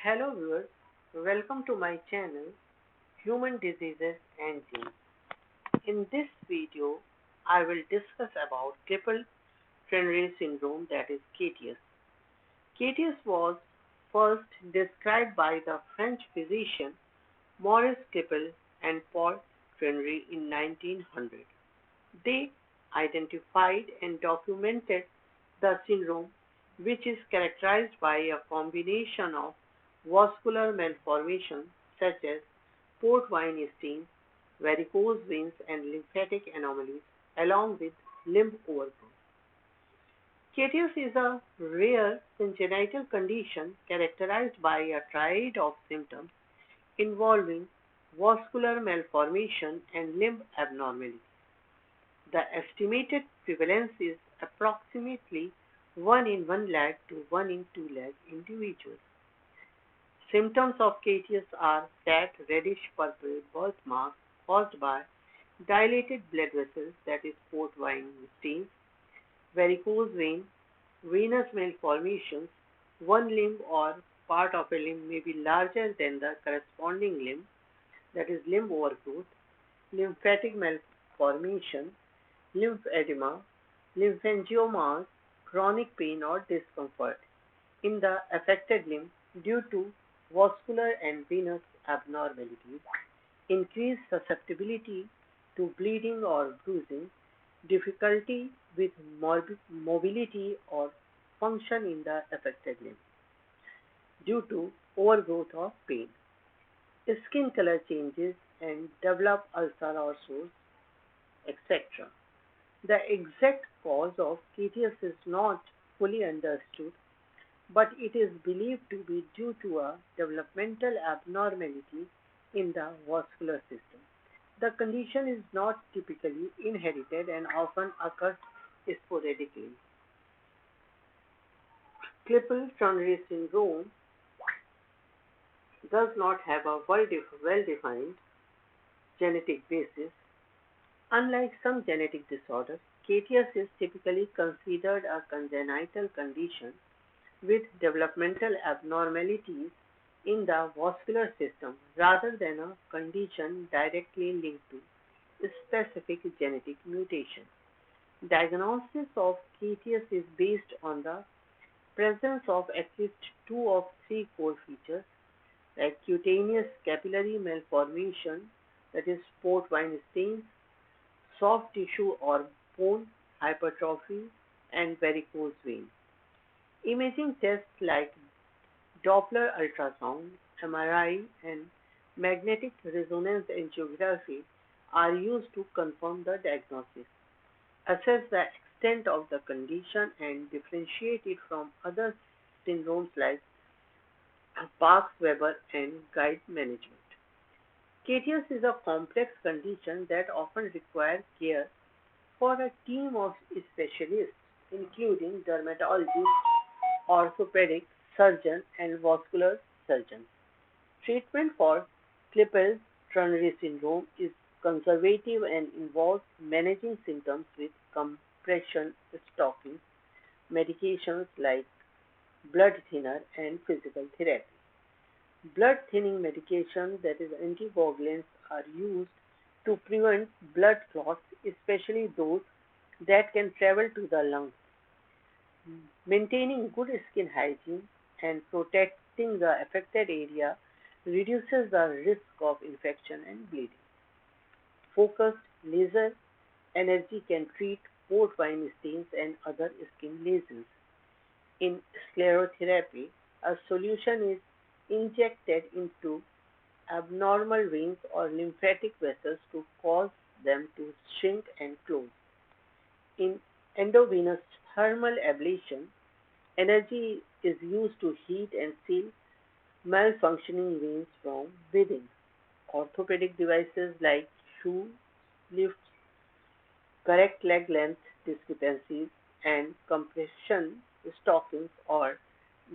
Hello viewers, welcome to my channel Human Diseases and Genes. In this video, I will discuss about Klippel-Trenaunay Syndrome, that is KTS. KTS was first described by the French physician Maurice Klippel and Paul Trenaunay in 1900. They identified and documented the syndrome, which is characterized by a combination of vascular malformations such as port wine stains, varicose veins, and lymphatic anomalies, along with lymph overgrowth. KTS is a rare congenital condition characterized by a triad of symptoms involving vascular malformation and lymph abnormalities. The estimated prevalence is approximately 1 in 1 lakh to 1 in 2 lakh individuals. Symptoms of KTS are flat reddish-purple birthmarks caused by dilated blood vessels, that is port wine stains, varicose vein, venous malformations. One limb or part of a limb may be larger than the corresponding limb, that is lymph overgrowth, lymphatic malformation, lymphedema, lymphangiomas, chronic pain or discomfort in the affected limb due to vascular and venous abnormalities, increased susceptibility to bleeding or bruising, difficulty with mobility or function in the affected limb due to overgrowth or pain, skin color changes and develop ulcer or sores, etc. The exact cause of KTS is not fully understood, but it is believed to be due to a developmental abnormality in the vascular system. The condition is not typically inherited and often occurs sporadically. Klippel-Trenaunay syndrome does not have a well-defined genetic basis. Unlike some genetic disorders, KTS is typically considered a congenital condition with developmental abnormalities in the vascular system rather than a condition directly linked to specific genetic mutation. Diagnosis of KTS is based on the presence of at least two of three core features, like cutaneous capillary malformation, that is port wine stains, soft tissue or bone hypertrophy, and varicose vein. Imaging tests like Doppler ultrasound, MRI, and magnetic resonance angiography are used to confirm the diagnosis, assess the extent of the condition, and differentiate it from other syndromes like Parkes-Weber and guide management. KTS is a complex condition that often requires care for a team of specialists, including dermatologists, orthopedic surgeons, and vascular surgeons. Treatment for Klippel-Trenaunay syndrome is conservative and involves managing symptoms with compression stockings, medications like blood thinner, and physical therapy. Blood thinning medications, that is anticoagulants, are used to prevent blood clots, especially those that can travel to the lungs. Maintaining good skin hygiene and protecting the affected area reduces the risk of infection and bleeding. Focused laser energy can treat port wine stains and other skin lesions. In sclerotherapy, a solution is injected into abnormal veins or lymphatic vessels to cause them to shrink and close. In endovenous thermal ablation, energy is used to heat and seal malfunctioning veins from within. Orthopedic devices like shoe lifts, correct leg length discrepancies, and compression stockings or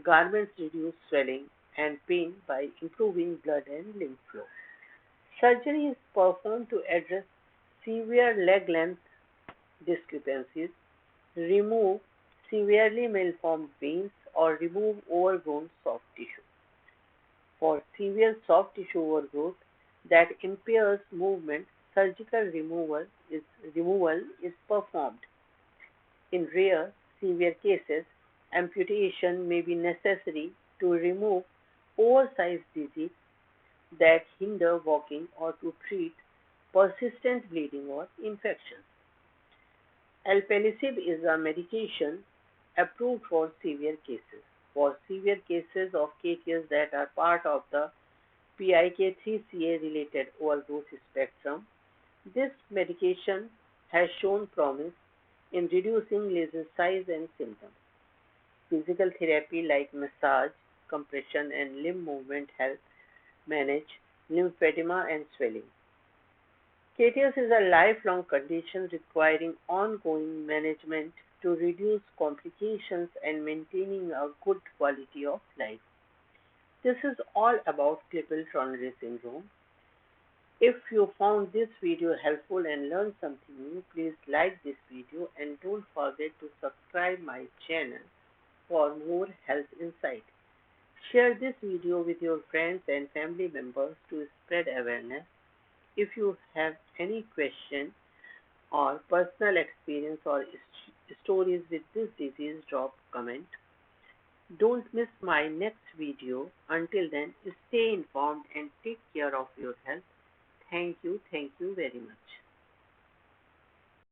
garments reduce swelling and pain by improving blood and lymph flow. Surgery is performed to address severe leg length discrepancies, remove severely malformed veins, or remove overgrown soft tissue. For severe soft tissue overgrowth that impairs movement, surgical removal is performed. In rare, severe cases, amputation may be necessary to remove oversized digits that hinder walking or to treat persistent bleeding or infections. Alpelisib is a medication approved for severe cases. For severe cases of cases that are part of the PIK3CA related overgrowth spectrum, this medication has shown promise in reducing lesion size and symptoms. Physical therapy like massage, compression, and limb movement help manage lymphedema and swelling. Chages is a lifelong condition requiring ongoing management to reduce complications and maintaining a good quality of life. This is all about Klippel-Trenaunay Syndrome. If you found this video helpful and learned something new, please like this video and don't forget to subscribe my channel for more health insight. Share this video with your friends and family members to spread awareness. If you have any question or personal experience or stories with this disease, drop comment. Don't miss my next video. Until then, stay informed and take care of your health. Thank you very much.